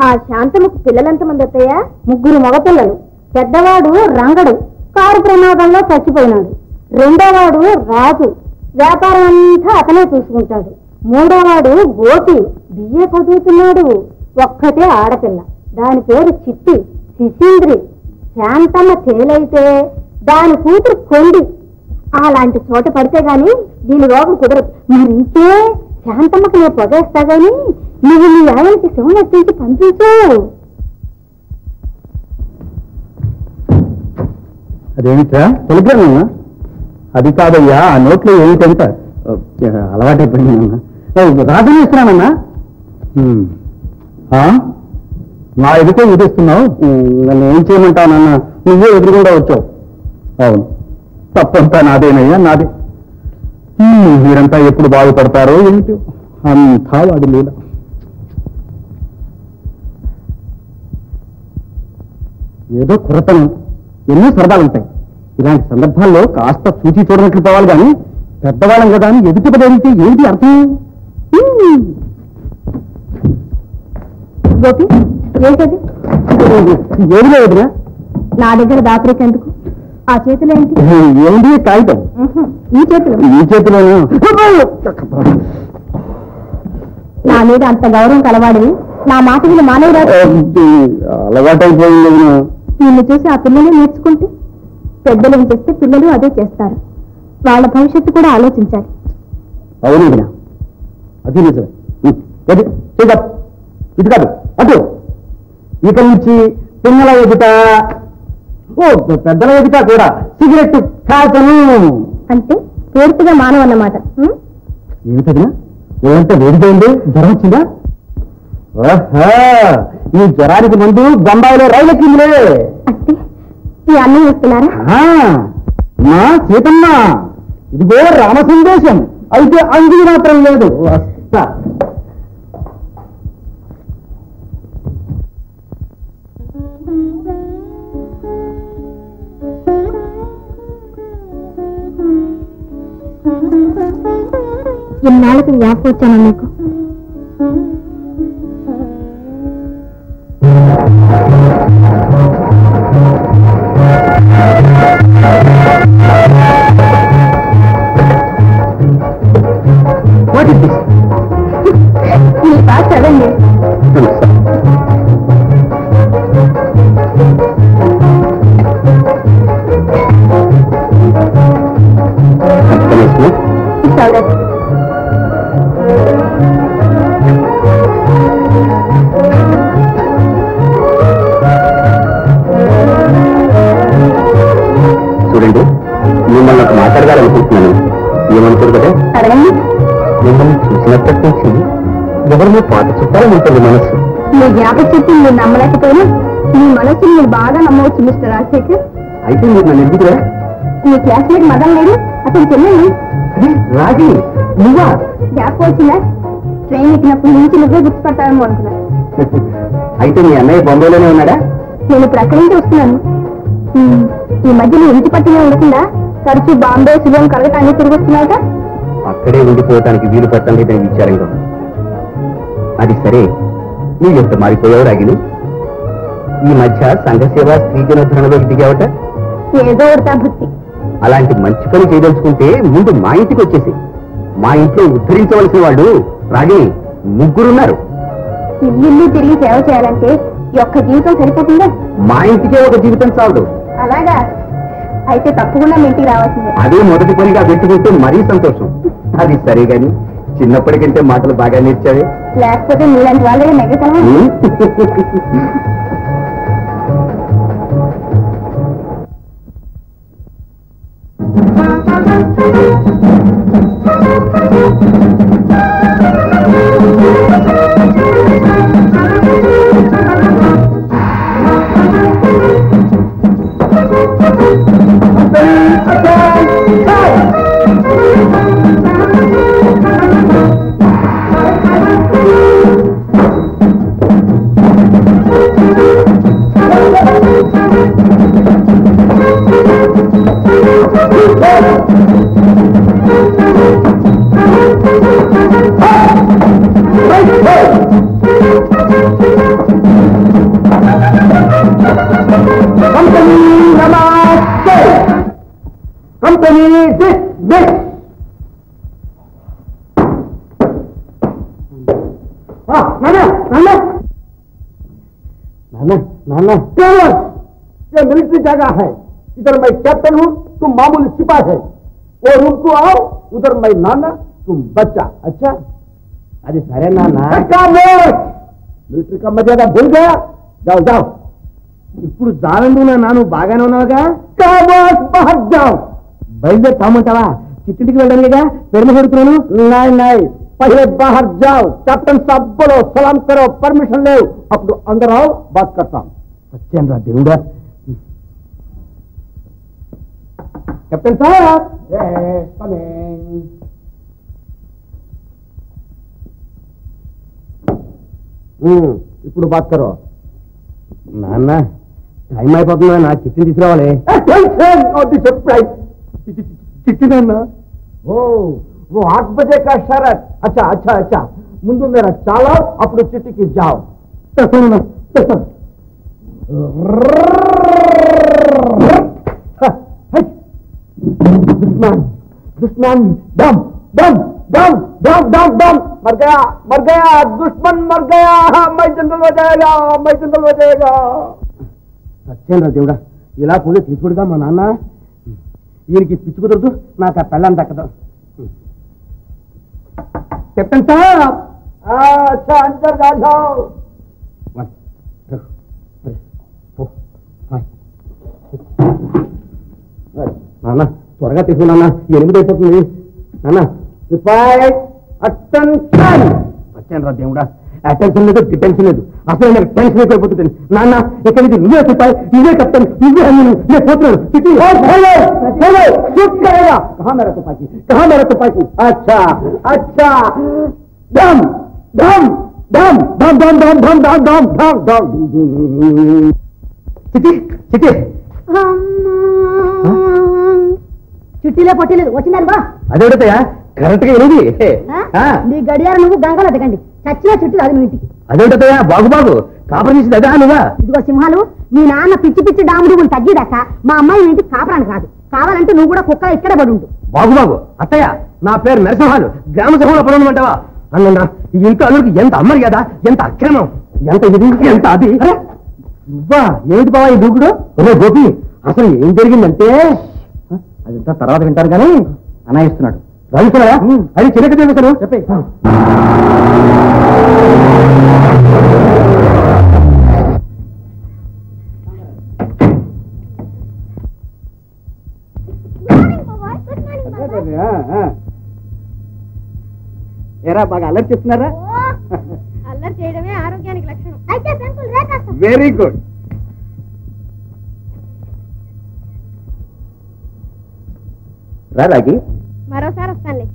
ఆ శాంతముకు పిల్లలెంతమంది అత్తయ్యా? 3 మగపిల్లలు. పెద్దవాడు రంగడు, కారు ప్రమాదంలో చచ్చిపోయినాడు. రెండోవాడు రాజు, వ్యాపారం అంతా అతనే చూసుకుంటాడు. మూడోవాడు గోపి, బిఏ చదువుతున్నాడు. ఒక్కతే ఆడపిల్ల, దాని పేరు చిట్టి. శిశీంద్రి. శాంతమ్మ తేలైతే దాని కూతురు కొండి. అలాంటి చోట పడితే గాని దీని రోగం కుదరదు. మరి ఇంకే శాంతమ్మకు నేను పొగేస్తా గాని నువ్వు నీ ఆయనకి శివుని ఎత్తించి పంపించు. అదేమిట్రా తెలుగున్నా? అది కాదయ్యా, ఆ నోట్లో ఏమిటంత అలవాటైపోయిందన్నా. రాజుని ఇస్తున్నానన్నా. నా ఎదుటే ఊదిస్తున్నావు, నన్ను ఏం చేయమంటానన్నా? నువ్వే ఎదురుకుండా వచ్చావు. అవును, తప్పంతా నాదేనయ్యా, నాదే. మీరంతా ఎప్పుడు బాగుపడతారో ఏమిటో, అంతా వాడి లీల. ఏదో కొరతనం, ఎన్నో సరదాలుంటాయి. ఇలాంటి సందర్భాల్లో కాస్త చూచి చూడనట్లు పోవాలి కానీ పెద్దవాళ్ళం కదా అని ఎదుటి పడితే ఏంటి అర్థం? గోపి, ఏంటది? ఏది లేదురా. నా దగ్గర దాపరికెందుకు? ఆ చేతులు ఏంటి? ఏంటి కాగితం? ఈ చేతిలో నా మీద అంత గౌరవం కలవాడి నా మాట మీద మానవురా. అలవాటైపోయింది. నిన్ను చూసి ఆ పిల్లలు నేర్చుకుంటే పెద్దలు ఏం చేస్తే పిల్లలు అదే చేస్తారు. వాళ్ళ భవిష్యత్తు కూడా ఆలోచించాలి. అవును, అది నిజమే. ఇది కాదు అటు. ఇక నుంచి పిల్లల ఎదుట, పెద్దల ఎదుట కూడా సిగరెట్ కాచను. అంటే పూర్తిగా మానవన్నమాట. ఏమిటదినా? ఏమంటే వేడిపోయింది? జ్వరం వచ్చిందా? ఈ జ్వరానికి ముందు బొంబాయిలో రైలు ఎక్కిందిలే. అంటే ఈ అన్నం ఇస్తున్నారా? మా సీతమ్మ, ఇదిగో రామ సందేశం. అయితే అంగిది మాత్రం లేదు. వస్తా. ఇన్నాళ్ళకి జ్ఞాపకం వచ్చాను నీకు. What is this? మీ పాట చదండి. చూడండి, మిమ్మల్ని ఒక మాట్లాడగాలనుకుంటున్నాను. ఏమనుకోరు కదా? అడగండి. మిమ్మల్ని చూసినప్పటి నుంచి ఎవరిని పాట చుట్టాలని ఉంటుంది మనసు. మీ జ్ఞాపక శక్తి మీరు నమ్మలేకపోయినా మీ మనసుని మీరు బాగా నమ్మవచ్చు మిస్టర్ రాజశేఖర్. అయితే మీరు నన్ను ఎందుకురా? మీ క్లాస్మేట్ మదన్ లేడు, అతను చెల్లెండి. రాజీ, నువ్వా? జ్ఞాపకం వచ్చిందా? ట్రైన్ ఎక్కినప్పటి నుంచి నువ్వే గుర్తుపట్టావేమో అనుకున్నా. అయితే మీ అన్నయ్య బొంబాయిలోనే ఉన్నాడా? నేను ఇప్పుడు అక్కడి నుంచి వస్తున్నాను. ఈ మధ్య నువ్వు ఇంటి పట్టినే ఉండకుండా తరచూ బాంబే, శిలోం, కలకత్తా అన్ని తిరిగి వస్తున్నావుట. అక్కడే ఉండిపోవటానికి వీలు పట్టండి విచారంగా. అది సరే, నీ ఎంత మారిపోయావు రాగిని. ఈ మధ్య సంఘసేవ, స్త్రీ జనోద్ధరణలోకి దిగావట. ఏదో ఉడతా భక్తి. అలాంటి మంచి పని చేయదలుచుకుంటే ముందు మా ఇంటికి వచ్చేసి. మా ఇంట్లో ఉద్ధరించవలసిన వాళ్ళు రాగిని 3 ఉన్నారు. ఇల్లు తిరిగి సేవ చేయాలంటే ఈ ఒక్క జీవితం సరిపోతుందా? మా ఇంటికే ఒక జీవితం చాలదు. అలాగా? అయితే తప్పకుండా మీ ఇంటికి రావాల్సిందే. అదే మొదటి పనిగా పెట్టుకుంటే మరీ సంతోషం. అది సరే గాని చిన్నప్పటికంటే మాటలు బాగా నేర్చావే. లేకపోతే మీలాంటి వాళ్ళే నెగ్గతనా? नाना ये मिलिट्री जगह है, इधर मैं कैप्टन हूँ, तुम मामूली सिपाही है। वो रूम को आओ, उधर मैं नाना, तुम बच्चा। अच्छा अरे सरे नाना मिलिट्री का मर्यादा भूल गया, जाओ जाओ। ఇప్పుడు జాలండునా నాను బాగానే ఉన్నావుగా, బాహర్ జాओ। బయలుదేరుతామంటావా? చిట్టింటికి వెళ్ళడానికిగా పెరుమ పెడుతున్నాను। నాయ్ నాయ్ पहले बाहर जाओ, कैप्टन साहब बोलो, सलाम करो, परमिशन ले, अब अंदर आओ, बात करता हूं। सच्चेंद्र देवड़ा कैप्टन साहब ఇప్పుడు బాత్ కరో। నాన్న టైం అయిపోతుందా, నా చిట్టిని తీసుకురావాలి। చిట్టి నాన్న ఓ वो 8 बजे का शरत। अच्छा अच्छा अच्छा मुंदु मेरा चालो, अपने चिट्ठी की जाओ। दुश्मन दुश्मन दम दम दम दम दम दम मर गया दुश्मन मर गया। मैं जंगल हो जाएगा, मैं जंगल हो जाएगा। సత్యేంద్ర దేవుడా, ఇలా పోతే తీసుకుడుగా మా నాన్న। ఈయనకి పిచ్చి కుదరదు, నాకు ఆ పెళ్ళని దక్కదు। कैप्टन साहब अच्छा अंदर जा जाओ। నాన్న త్వరగా తీసుకున్నా, 8 అయిపోతుంది। నాన్న అటెన్షన్। వచ్చాను దేవుడా, అటెన్షన్ లేదు, డిటెన్షన్ లేదు, అసలు నాకు టెన్షన్ అయిపోతుంది। నాన్న ఇక్కడ నుంచి నువ్వే చెప్పాయి, నువ్వే చెప్తాను, నువ్వే నేను పోతున్నాను। कहाँ मेरा तुपाकी, कहाँ मेरा तुपाकी? अच्छा अच्छा दम दम दम दम दम दम दम दम दम दम दम। చిట్టి చిట్టి చుట్టిలో పొట్టిలేదు, వచ్చిందని బా। అదేవిడతాయా కరెక్ట్ గా ఎనిమిది। నీ గడియారం నువ్వు గంగలో దిగండి, చచ్చినా చుట్టూ అది మీ ఇంటికి। అదేవిడతాయా బాగు బాగు కాపురం చేసింది అదా నువ్వా? ఇదిగో సింహాలు, మీ నాన్న పిచ్చి పిచ్చి డాముడు తగ్గిదాక మా అమ్మాయి ఇంటికి కాపురానికి రాదు, కావాలంటే నువ్వు కూడా కుక్క ఇక్కడ పడి ఉండు। బాగు బాగు అత్తయ్య, నా పేరు నరసింహాలు, గ్రామ సభలో పడమంటావా? అన్న ఈ ఇంట్లో అల్లుడికి ఎంత అమ్మర్యాద, ఎంత అక్రమం, ఎంత ఇది ఎంత అది। నువ్వా ఏమిటి బావా ఈ దూకుడు? ఒరే గోపి, అసలు ఏం జరిగిందంటే అదంతా తర్వాత వింటారు కానీ అనాయిస్తున్నాడు రాజుతున్నాడా? అది చిన్నక తెలుస్తాడు చెప్పే। ఏరా బాగా అల్లరి చేస్తున్నారా? అల్లరి చేయడమే ఆరోగ్యానికి లక్షణం। Very good. రాగి మరోసారి వస్తానులే।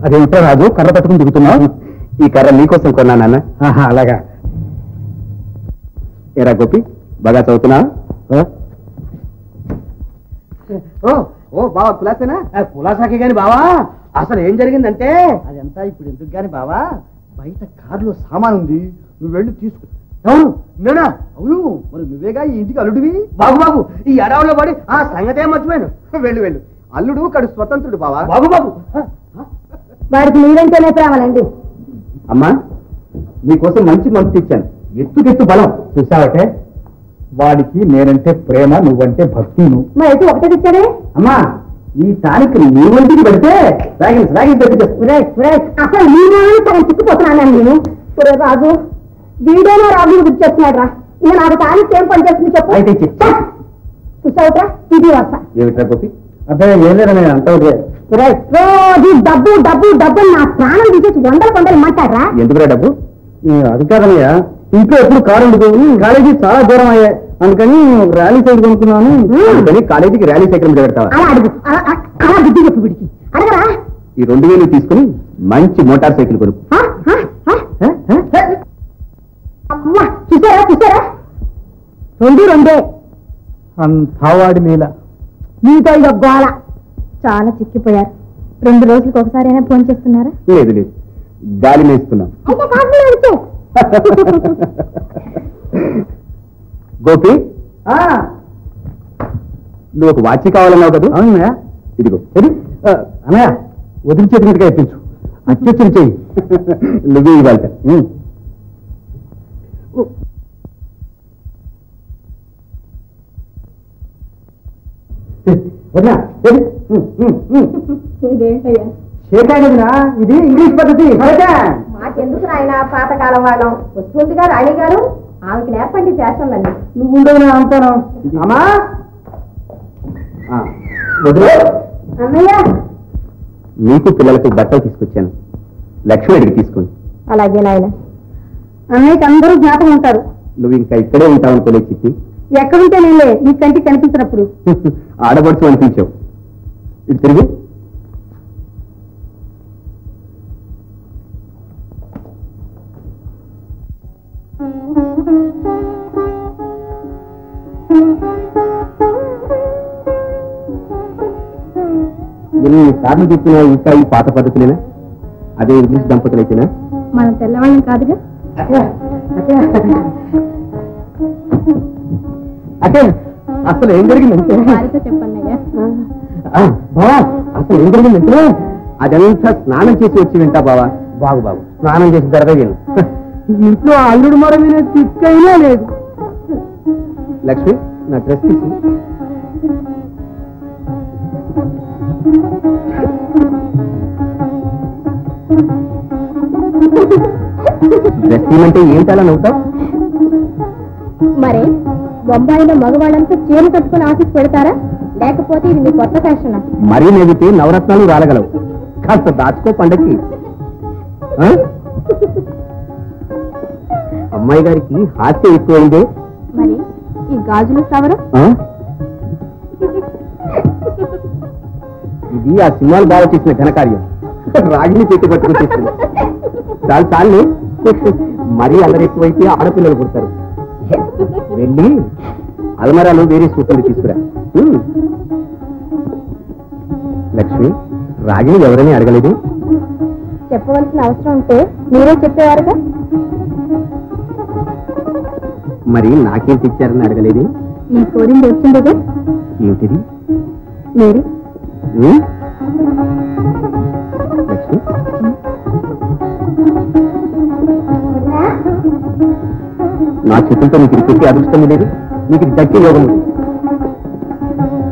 అదేమిటో రాజు కర్ర పట్టుకుని దిగుతున్నావు? ఈ కర్ర నీకోసం కొన్నా నాన్న। అలాగా। ఏరా గోపి బాగా చదువుతున్నావు? ఓ బావా కులాసేనా? కులాసాకే గాని బావా, అసలు ఏం జరిగిందంటే అదంతా ఇప్పుడు ఎందుకు గాని బావా, బయట కారులో సామాన్ ఉంది, నువ్వు వెళ్ళి తీసుకు। అవును నేనా? అవును, మరి నువ్వేగా ఈ ఇంటికి అల్లుడివి। బాబు బాబు ఈ ఎడవలో పడి ఆ సంగతే మర్చిపోయాను। వెళ్ళు వెళ్ళు, అల్లుడు కడు స్వతంత్రుడు బావా। బాబు బాబు వాడికి మీరంటేనే ప్రేమలండి। అమ్మా నీకోసం మంచి మనసు ఇచ్చాను, ఎత్తుకెత్తు బలం చూసావటే। వాడికి నేనంటే ప్రేమ, నువ్వంటే భక్తి। మరి అయితే ఒకటే ఇచ్చాడే అమ్మా, ఈ తారీఖు నీ ఒంటికి పెడితే అసలు నేను సగం చిక్కుపోతున్నాను నేను। రాజు వీడేనో రాజుని గుర్తు చేస్తున్నాడు రా, ఇక నాకు తారీఖు ఏం పని చేస్తుంది చెప్పు। అయితే చూసావుట్రా ఇది వస్తా। ఏమిట్రా గోపి? అబ్బాయి ఏం లేదా, నేను అంతా రోజు డబ్బు డబ్బు డబ్బు నా ప్రాణం తీసేసి వందల కొండలు ఇమ్మంటారా? ఎందుకురా డబ్బు? అది కాదన్నయ్యా, ఇంట్లో ఎప్పుడు కారు ఉండదు, కాలేజీ చాలా దూరం అయ్యాయి, అందుకని ర్యాలీ సైకిల్ కొనుక్కున్నాను। అందుకని కాలేజీకి ర్యాలీ సైకిల్ మీద పెడతావా? అలా అడుగు, అలా బుద్ధి చెప్పు వీడికి, అడగరా? ఈ 2000 తీసుకుని మంచి మోటార్ సైకిల్ కొనుక్కు। అమ్మా చూసారా చూసారా, 2 అంతావాడి లీల। మీతో ఇక గోళ చాలా చిక్కిపోయారు। 2 రోజులకు ఒకసారి అయినా ఫోన్ చేస్తున్నారా? లేదు లేదు, గాలి మేస్తున్నాం। గోపి నువ్వు ఒక వాచి కావాలన్నావు కదా? అవునయ్యా, ఇదిగో అన్నయ్య వదిలి చేతిగా ఇప్పించు, అత్యొచ్చిన చెయ్యి, నువ్వే ఇవ్వాలి। ఇదేంటయ్యా షేకాడినా ఇది ఇంగ్లీష్ పద్ధతి. మాకెందుకు నాయన పాతకాలం వాళ్ళం వస్తుందిగా రాణి గారు ఆమెకి నేర్పండి ఫ్యాషన్లన్నీ. నువ్వు ఉండవు అంటాను. అమ్మా అన్నయ్య మీకు పిల్లలకు బట్టలు తీసుకొచ్చాను, లక్ష్మి అడిగి తీసుకోండి. అలాగే నాయన. అన్నయ్యకి అందరూ జ్ఞాపకం ఉంటారు. నువ్వు ఇంకా ఇక్కడే ఉంటావు అనుకోలేదు చిట్టి. ఎక్కడుంటే నేనే నీ కంటికి కనిపించినప్పుడు. ఆడబడుచు అనిపించావు. ఇది తిరిగి ఎన్నిసార్లు చెప్పినా ఇంకా ఈ పాత పద్ధతులేనా? అదే ఇంగ్లీష్ దంపతులైతేనా? మనం తెల్లవాళ్ళం కాదుగా. అంటే అసలు ఏం జరిగిందంటే చెప్పన్నయ్యా. అసలు ఏం జరిగిందంటే అదంతా స్నానం చేసి వచ్చి వింటా బావా. బాగు బాబు స్నానం చేసి దరగా విను. ఇంట్లో అల్లుడు మర వినే తిక్కైనా లేదు. లక్ష్మి నా డ్రెస్ తీసి. డ్రెస్ తీయమంటే ఏంటలా నవ్వుతావు? మరే బొంబాయిలో మగవాళ్ళంతా చీర కట్టుకుని ఆఫీస్ పెడతారా, లేకపోతే ఇది మీ కొత్త ఫ్యాషన్? మరీ నవ్వితే నవరత్నాలు రాలగలవు. కాస్త దాచుకో పండక్కి. అమ్మాయి గారికి హాస్యం ఎక్కువైందే. మరి ఈ గాజులు సవరం ఇది ఆ సినిమాలు బాగా చేసిన ఘనకార్యం. రాగిని పెట్టి పట్టుకు చేసింది. చాలు చాలు, మరీ అల్లరి ఎక్కువైతే ఆడపిల్లలు పుడతారు. వెళ్ళి అల్మరాలు వేరే సూపర్లు తీసుకురా. లక్ష్మి రాగిని ఎవరని అడగలేదు? చెప్పవలసిన అవసరం ఉంటే మీరే చెప్పేవారుగా. మరి నాకేం తెచ్చారని అడగలేదు? నీ కోరింది వచ్చిందిగా. ఏమిటిది? మీరు లక్ష్మి నా చేతులతో నీకు ఇది పెట్టి అదృష్టం లేదు. నీకు ఇది దక్కే యోగం ఉంది.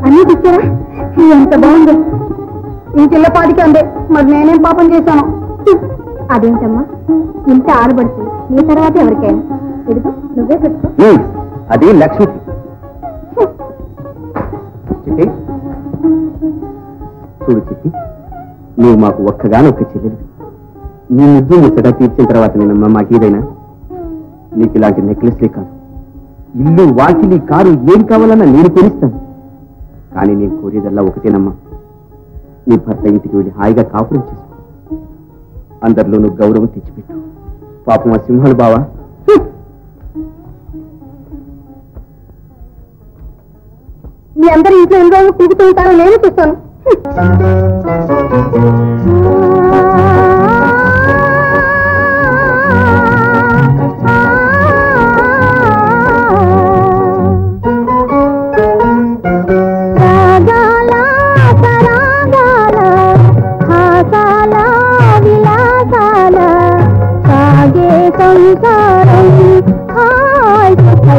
అన్నీ తెచ్చారా? ఎంత బాగుంది. ఇంటిల్లపాటికి అందే. మరి నేనేం పాపం చేశాను? అదేంటమ్మా ఇంత ఆడబడుతుంది. నీ తర్వాత ఎవరికైనా ఎదుగు నువ్వే పెట్టుకో. అది లక్ష్మి. చిట్టి చూడు చిట్టి, నువ్వు మాకు ఒక్కగానొక్క చెల్లెలు. నీ ముద్దు ముచ్చట తీర్చిన తర్వాత నేనమ్మా మాకేదైనా. నీకు ఇలాంటి నెక్లెస్లే కాదు, ఇల్లు వాకిలి కారు ఏం కావాలన్నా నేను కొనిస్తాను. కానీ నేను కోరేదల్లా ఒకటేనమ్మా, నీ భర్త ఇంటికి వెళ్ళి హాయిగా కాపురం చేసుకో. అందరిలోనూ గౌరవం తెచ్చిపెట్టు. పాపం ఆ సింహాలు బావా. మీ అందరి ఇంట్లో ఎన్ని రోజులు కూకుతూ ఉంటారో నేను చూస్తాను.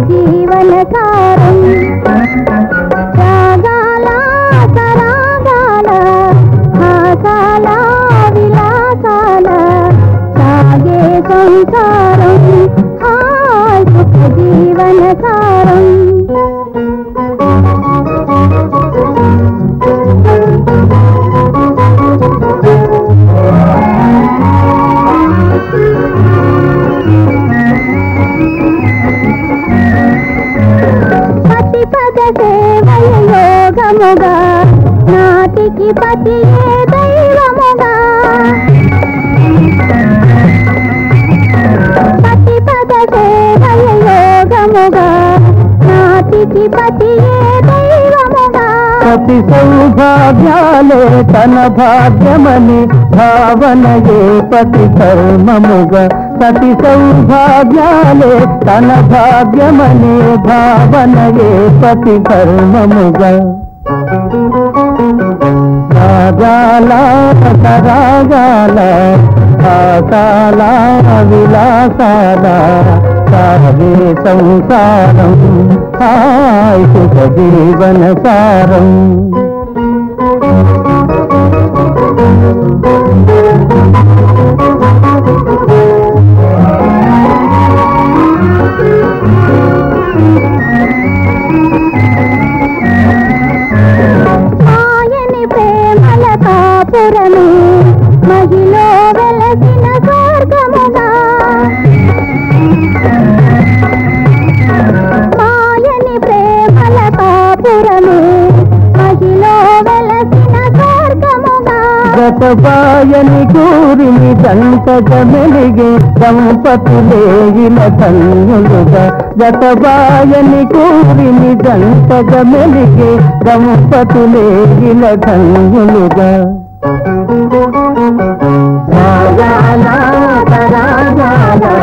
జీవనకారం రాగాల సరాగాల హాసాల విలాసాల సాగే సంసారం హాయ్ సుఖ జీవనకారం. యోగముగా నాటికి పతియే దైవముగా పతి పద సేవయ యోగముగా నాటికి పతియే దైవముగా. పతి సౌభాగ్యాలే తన భాగ్యమని భావనయే పతి కర్మముగా. సతి సౌభాగ్యాలే తన భాగ్యమనే భావనయే పతి కర్మముగా. రాగాల సరాగాల హాసాల విలాసాల సాగే సంసారం హాయ్ సుఖ జీవన సారం. జతబాయని కూరిమి దంతగా మెలిగే దంపతులే ఇలా ధన్యులుగా జతబాయని కూరిమి దంతగా మెలిగే దంపతులే ఇలా ధన్యులుగా రాజాలా తరాజాలా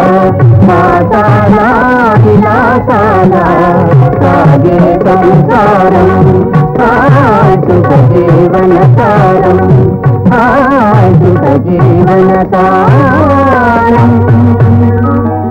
మాతాలా విలాసాలా సాగే సంసారం సుఖ జీవన సారం సుఖ జీవన సారం